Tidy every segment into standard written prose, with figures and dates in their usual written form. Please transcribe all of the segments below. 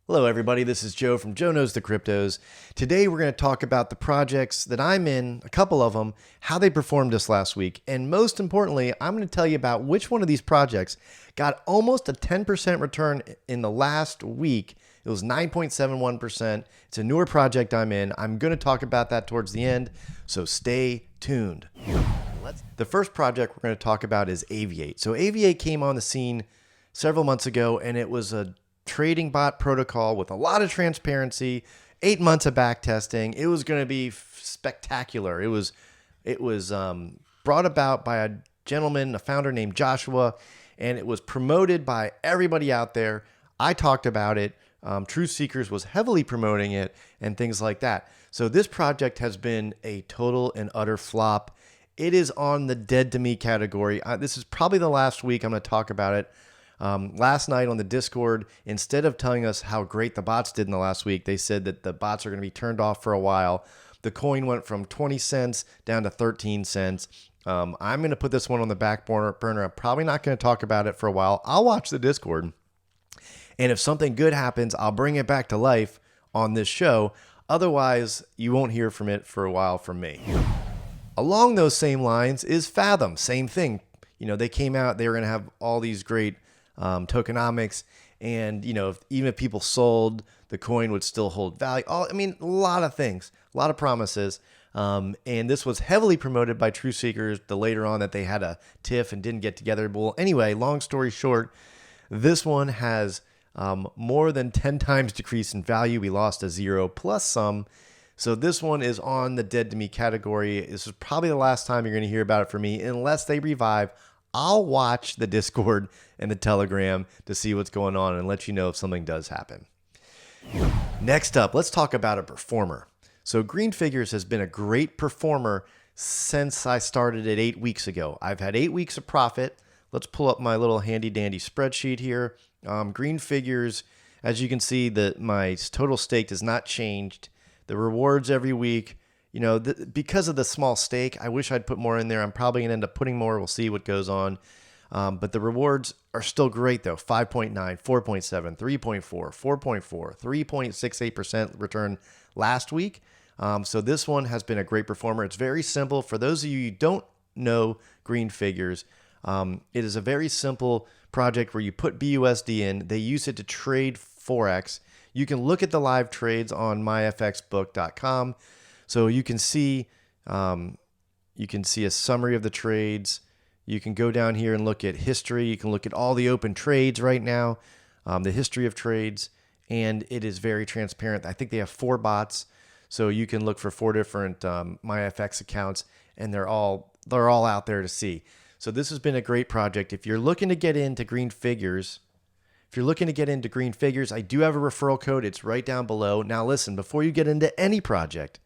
Hello everybody, this is Joe from JoeKnowsTheCryptos. Today we're going to talk about the projects that I'm in, a couple of them, how they performed this last week, and most importantly, I'm going to tell you about which one of these projects got almost a 10% return in the last week. It was 9.71%. It's a newer project I'm in. I'm going to talk about that towards the end, so stay tuned. The first project we're going to talk about is Aviate. So Aviate came on the scene several months ago, and it was a trading bot protocol with a lot of transparency, 8 months of backtesting. It was going to be spectacular. It was brought about by a gentleman, a founder named Joshua, and it was promoted by everybody out there. I talked about it. Truth Seekers was heavily promoting it and things like that. So this project has been a total and utter flop. It is on the dead to me category. This is probably the last week I'm going to talk about it. Last night on the Discord, instead of telling us how great the bots did in the last week, they said that the bots are going to be turned off for a while. The coin went from 20 cents down to 13 cents. I'm going to put this one on the back burner. I'm probably not going to talk about it for a while. I'll watch the Discord. And if something good happens, I'll bring it back to life on this show. Otherwise, you won't hear from it for a while from me. Along those same lines is Fathom. Same thing. You know, they came out, they were going to have all these great tokenomics, and even if people sold, the coin would still hold value. A lot of things, a lot of promises, and this was heavily promoted by Truth Seekers. The later on that they had a tiff and didn't get together. Well, anyway, long story short, this one has more than 10 times decrease in value. We lost a zero plus some. So this one is on the dead to me category. This is probably the last time you're going to hear about it from me, unless they revive. I'll watch the Discord and the Telegram to see what's going on and let you know if something does happen. Next up, let's talk about a performer. So Green Figures has been a great performer since I started it 8 weeks ago. I've had 8 weeks of profit. Let's pull up my little handy dandy spreadsheet here. Green Figures, as you can see, my total stake has not changed. The rewards every week, because of the small stake, I wish I'd put more in there. I'm probably going to end up putting more. We'll see what goes on. But the rewards are still great, though. 5.9, 4.7, 3.4, 4.4, 3.68% return last week. So this one has been a great performer. It's very simple. For those of you who don't know Green Figures, it is a very simple project where you put BUSD in. They use it to trade Forex. You can look at the live trades on myfxbook.com. So you can see a summary of the trades. You can go down here and look at history. You can look at all the open trades right now, the history of trades, and it is very transparent. I think they have 4 bots, so you can look for 4 different MyFX accounts, and they're all out there to see. So this has been a great project. If you're looking to get into Green Figures, I do have a referral code. It's right down below. Now listen, before you get into any project,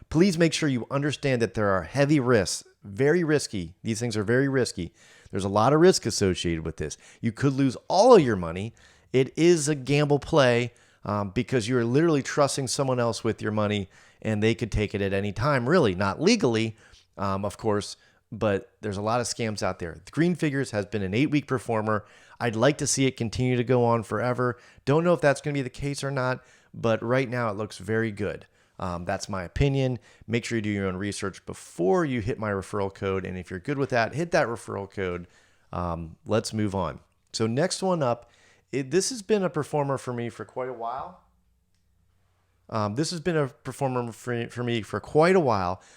please make sure you understand that there are heavy risks, very risky. These things are very risky. There's a lot of risk associated with this. You could lose all of your money. It is a gamble play because you're literally trusting someone else with your money, and they could take it at any time, really. Not legally, of course, but there's a lot of scams out there. Green Figures has been an 8-week performer. I'd like to see it continue to go on forever. Don't know if that's going to be the case or not, but right now it looks very good. That's my opinion. Make sure you do your own research before you hit my referral code. And if you're good with that, hit that referral code. Let's move on. So next one up, this has been a performer for me for quite a while.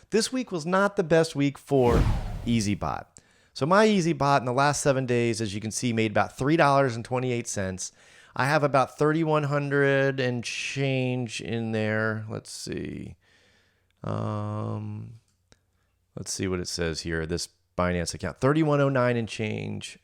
This week was not the best week for Eazybot. So my Eazybot in the last 7 days, as you can see, made about $3.28. I have about 3,100 and change in there. Let's see. Let's see what it says here. This Binance account, 3,109 and change.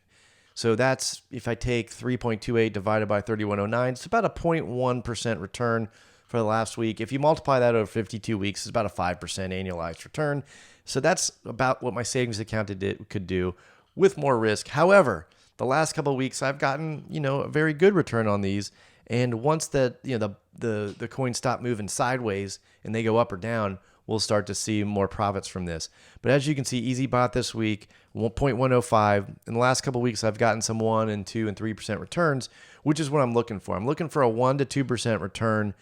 So that's, if I take 3.28 divided by 3,109, it's about a 0.1% return for the last week. If you multiply that over 52 weeks, it's about a 5% annualized return. So that's about what my savings account could do with more risk. However, the last couple of weeks, I've gotten, a very good return on these. And once that, the coins stop moving sideways and they go up or down, we'll start to see more profits from this. But as you can see, Eazybot this week, 1.105. In the last couple of weeks, I've gotten some 1 and 2 and 3% returns, which is what I'm looking for. I'm looking for a 1 to 2% return,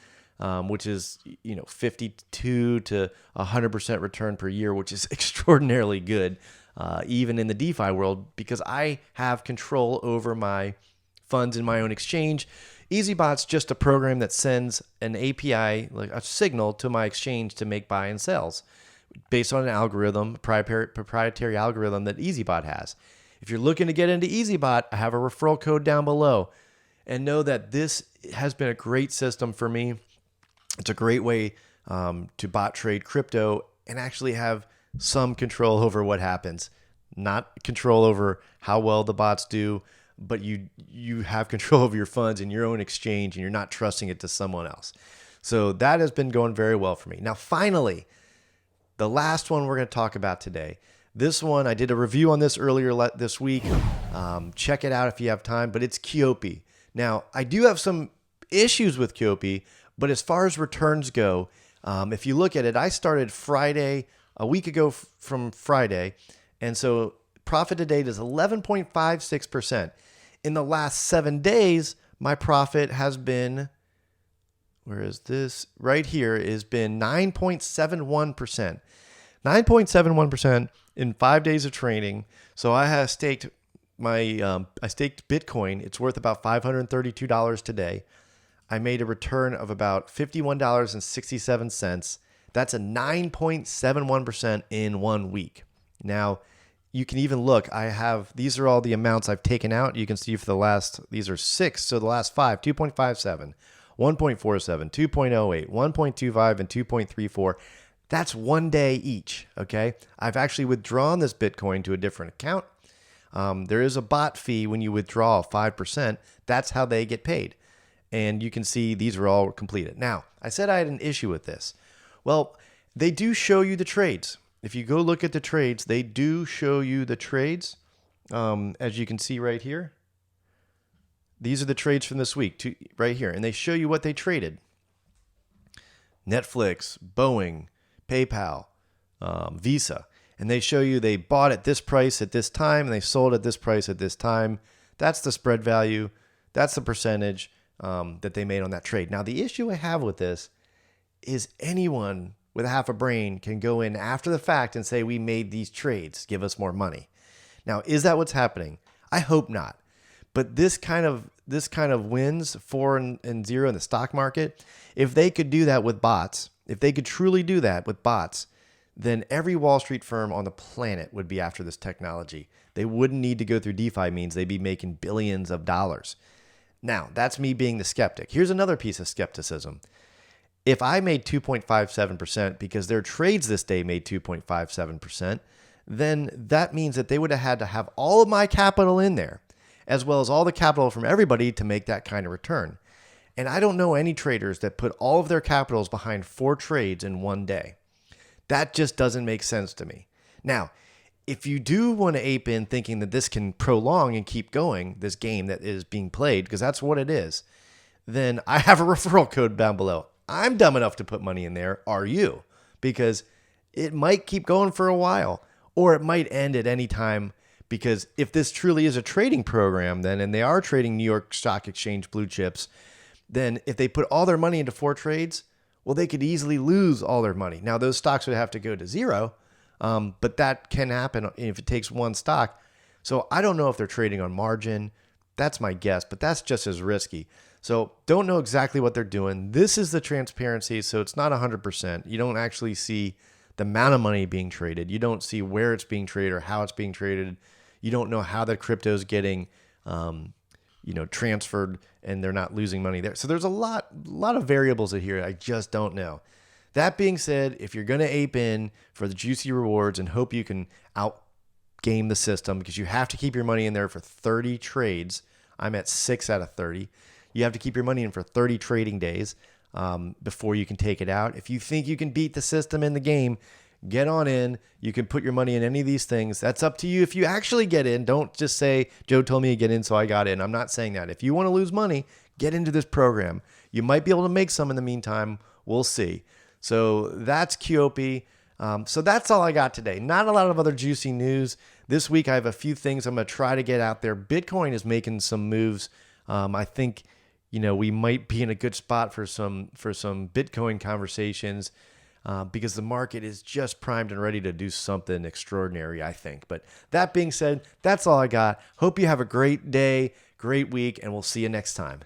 which is 52 to 100% return per year, which is extraordinarily good, even in the DeFi world, because I have control over my funds in my own exchange. Eazybot's just a program that sends an API, like a signal, to my exchange to make buy and sells based on an algorithm, proprietary algorithm that Eazybot has. If you're looking to get into Eazybot, I have a referral code down below. And know that this has been a great system for me. It's a great way to bot trade crypto and actually have some control over what happens. Not control over how well the bots do, but you have control over your funds in your own exchange, and you're not trusting it to someone else. So that has been going very well for me. Now, finally, the last one we're going to talk about today. This one, I did a review on this earlier this week. Check it out if you have time, but it's Quopi. Now, I do have some issues with Quopi, but as far as returns go, if you look at it, I started Friday, a week ago from Friday, and so profit to date is 11.56%. In the last 7 days, my profit has been, where is this? Right here, has been 9.71%. 9.71% in 5 days of trading. So I have staked I staked Bitcoin. It's worth about $532 today. I made a return of about $51.67. That's a 9.71% in 1 week. Now, you can even look, these are all the amounts I've taken out. You can see for these are 6, so the last 5, 2.57, 1.47, 2.08, 1.25, and 2.34. That's 1 day each, okay? I've actually withdrawn this Bitcoin to a different account. There is a bot fee when you withdraw 5%. That's how they get paid. And you can see these are all completed. Now, I said I had an issue with this. Well, they do show you the trades. If you go look at the trades, they do show you the trades, as you can see right here. These are the trades from this week, right here, and they show you what they traded. Netflix, Boeing, PayPal, Visa, and they show you they bought at this price at this time, and they sold at this price at this time. That's the spread value. That's the percentage that they made on that trade. Now, the issue I have with this is anyone with half a brain can go in after the fact and say, we made these trades, give us more money. Now, is that what's happening? I hope not. But this kind of wins 4 and 0 in the stock market. If they could do that with bots, if they could truly do that with bots, then every Wall Street firm on the planet would be after this technology. They wouldn't need to go through DeFi means. They'd be making billions of dollars. Now, that's me being the skeptic. Here's another piece of skepticism. If I made 2.57% because their trades this day made 2.57%, then that means that they would have had to have all of my capital in there, as well as all the capital from everybody to make that kind of return. And I don't know any traders that put all of their capitals behind 4 trades in 1 day. That just doesn't make sense to me. Now, if you do want to ape in thinking that this can prolong and keep going, this game that is being played, because that's what it is, then I have a referral code down below. I'm dumb enough to put money in there. Are you? Because it might keep going for a while, or it might end at any time. Because if this truly is a trading program, then, and they are trading New York Stock Exchange blue chips, then if they put all their money into 4 trades, well, they could easily lose all their money. Now, those stocks would have to go to 0, but that can happen if it takes 1 stock. So I don't know if they're trading on margin. That's my guess, but that's just as risky. So don't know exactly what they're doing. This is the transparency, so it's not 100%. You don't actually see the amount of money being traded. You don't see where it's being traded or how it's being traded. You don't know how the crypto is getting transferred and they're not losing money there. So there's a lot of variables in here I just don't know. That being said, if you're going to ape in for the juicy rewards and hope you can outgame the system, because you have to keep your money in there for 30 trades. I'm at 6 out of 30. You have to keep your money in for 30 trading days before you can take it out. If you think you can beat the system in the game, get on in. You can put your money in any of these things. That's up to you. If you actually get in, don't just say, Joe told me to get in, so I got in. I'm not saying that. If you want to lose money, get into this program. You might be able to make some in the meantime. We'll see. So that's Quopi. So that's all I got today. Not a lot of other juicy news. This week I have a few things I'm going to try to get out there. Bitcoin is making some moves. I think we might be in a good spot for some Bitcoin conversations because the market is just primed and ready to do something extraordinary, I think. But that being said, that's all I got. Hope you have a great day, great week, and we'll see you next time.